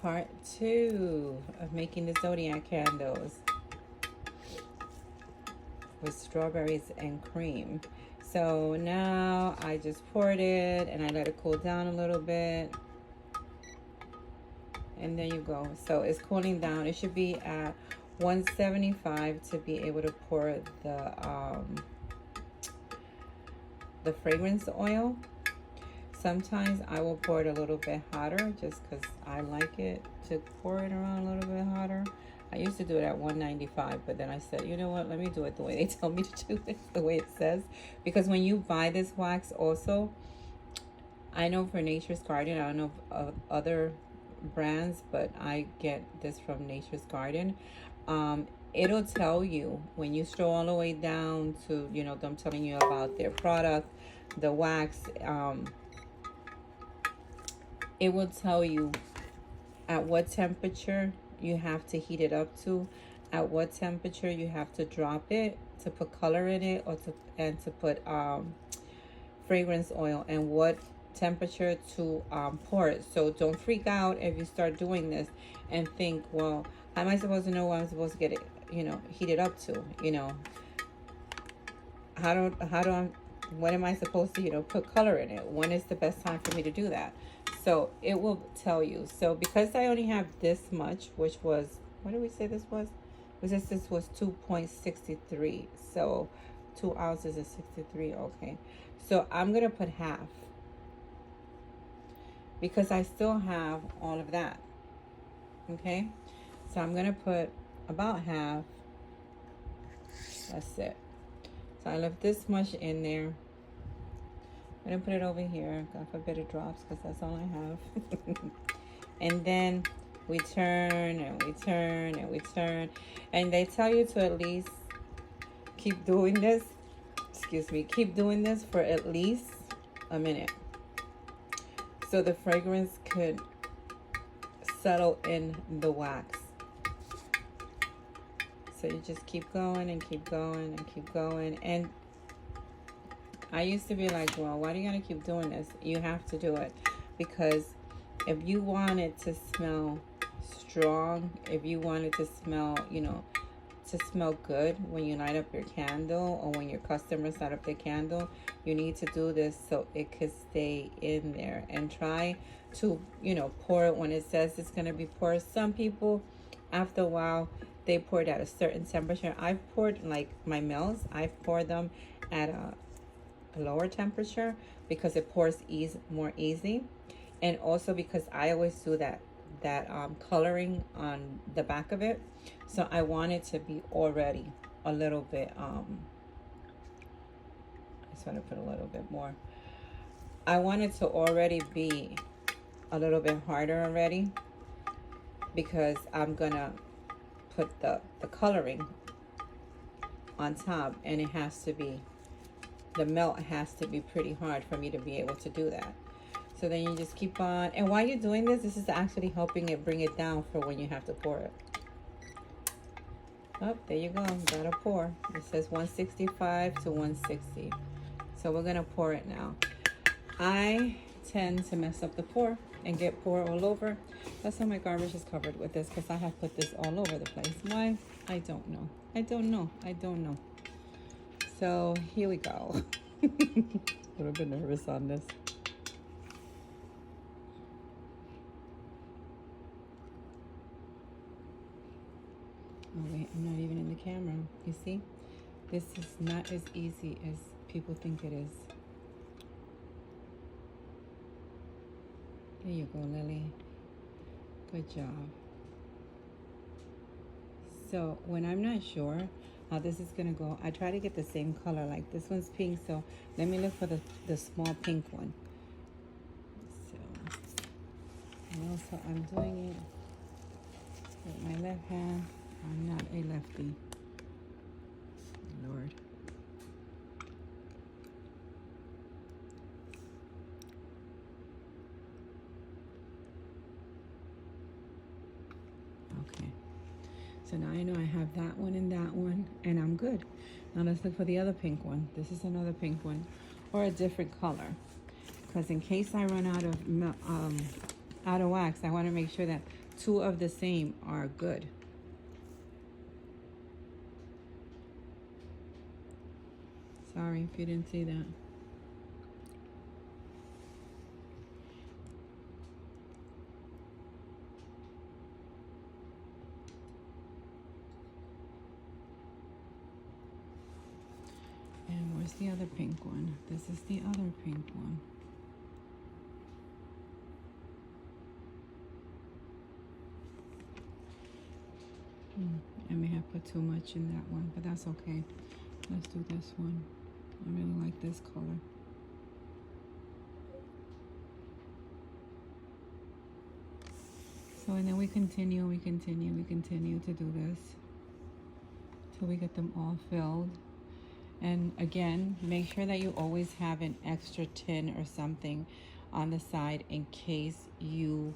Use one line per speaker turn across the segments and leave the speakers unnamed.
part 2 of making the zodiac candles with strawberries and cream. So now I just poured it and I let it cool down a little bit. And there you go. So it's cooling down. It should be at 175 to be able to pour the fragrance oil. Sometimes I will pour it a little bit hotter just because I like it to pour it around a little bit hotter. I used to do it at 195, but then I said, you know what, let me do it the way they tell me to do it, the way it says. Because when you buy this wax also, I know for Nature's Garden, I don't know of other brands, but I get this from Nature's Garden. It'll tell you when you scroll all the way down to, you know, them telling you about their product, the wax, it will tell you at what temperature you have to heat it up to, at what temperature you have to drop it to put color in it, or to put fragrance oil, and what temperature to pour it. So don't freak out if you start doing this and think, well, how am I supposed to know what I'm supposed to get it, you know, heat it up to? You know, when am I supposed to, you know, put color in it? When is the best time for me to do that? So it will tell you. So because I only have this much, which was, what did we say this was? This was 2.63. So 2 ounces is 63. Okay. So I'm going to put half, because I still have all of that. Okay. So I'm going to put about half. That's it. So I left this much in there. I'm going to put it over here. God forbid it drops, because that's all I have. And then we turn and we turn and we turn. And they tell you to at least keep doing this. Excuse me. Keep doing this for at least a minute, so the fragrance could settle in the wax. So you just keep going and keep going and keep going. And I used to be like, well, why do you gotta keep doing this? You have to do it, because if you want it to smell strong, if you want it to smell, you know, to smell good when you light up your candle, or when your customers light up their candle, you need to do this so it could stay in there. And try to, you know, pour it when it says it's going to be poured. Some people, after a while, they pour it at a certain temperature. I've poured, like my melts, I've poured them at a lower temperature because it pours more easy. And also because I always do that coloring on the back of it. So I want it to be already a little bit, I just want to put a little bit more. I want it to already be a little bit harder already, because I'm gonna put the coloring on top, and it has to be, the melt has to be pretty hard for me to be able to do that. So then you just keep on, and while you're doing this, this is actually helping it bring it down for when you have to pour it. Oh, there you go, gotta pour. It says 165 to 160. So we're gonna pour it now. I tend to mess up the pour and get pour all over. That's how my garbage is covered with this, because I have put this all over the place. Why? I don't know. I don't know. I don't know. So here we go. A little bit nervous on this. Oh wait, I'm not even in the camera. You see? This is not as easy as people think it is. There you go, Lily. Good job. So when I'm not sure how this is gonna go, I try to get the same color. Like this one's pink, so let me look for the small pink one. So, and also I'm doing it with my left hand. I'm not a lefty. Lord. Okay. So now I know I have that one and that one, and I'm good. Now let's look for the other pink one. This is another pink one, or a different color. Because in case I run out of wax, I want to make sure that two of the same are good. Sorry if you didn't see that. And where's the other pink one? This is the other pink one. I may have put too much in that one, but that's okay. Let's do this one. I really like this color. So, and then we continue to do this till we get them all filled. And again, make sure that you always have an extra tin or something on the side in case you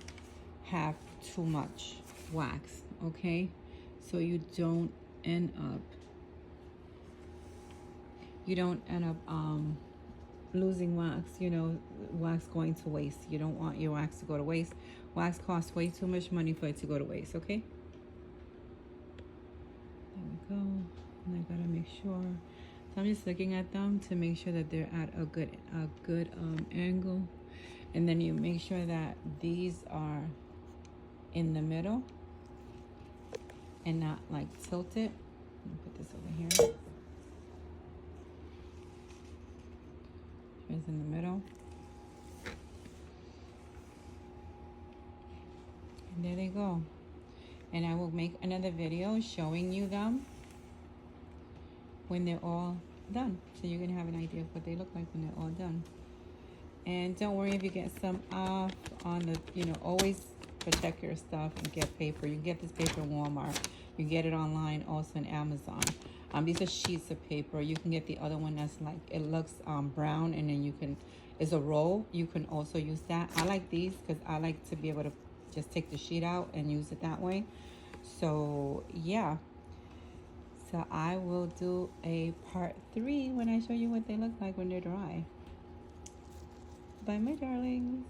have too much wax, okay? So you don't end up losing wax, you know, wax going to waste. You don't want your wax to go to waste. Wax costs way too much money for it to go to waste, okay? There we go. And I gotta make sure. So I'm just looking at them to make sure that they're at a good angle. And then you make sure that these are in the middle and not like tilted. Let me put this over here. It's in the middle. And there they go. And I will make another video showing you them when they're all done, so you can have an idea of what they look like when they're all done. And don't worry if you get some off on the, you know, always protect your stuff and get paper. You can get this paper in Walmart. You can get it online, also in Amazon. These are sheets of paper. You can get the other one that's like, it looks brown, and then you can, it's a roll. You can also use that. I like these because I like to be able to just take the sheet out and use it that way. So yeah. So I will do a part 3 when I show you what they look like when they're dry. Bye, my darlings.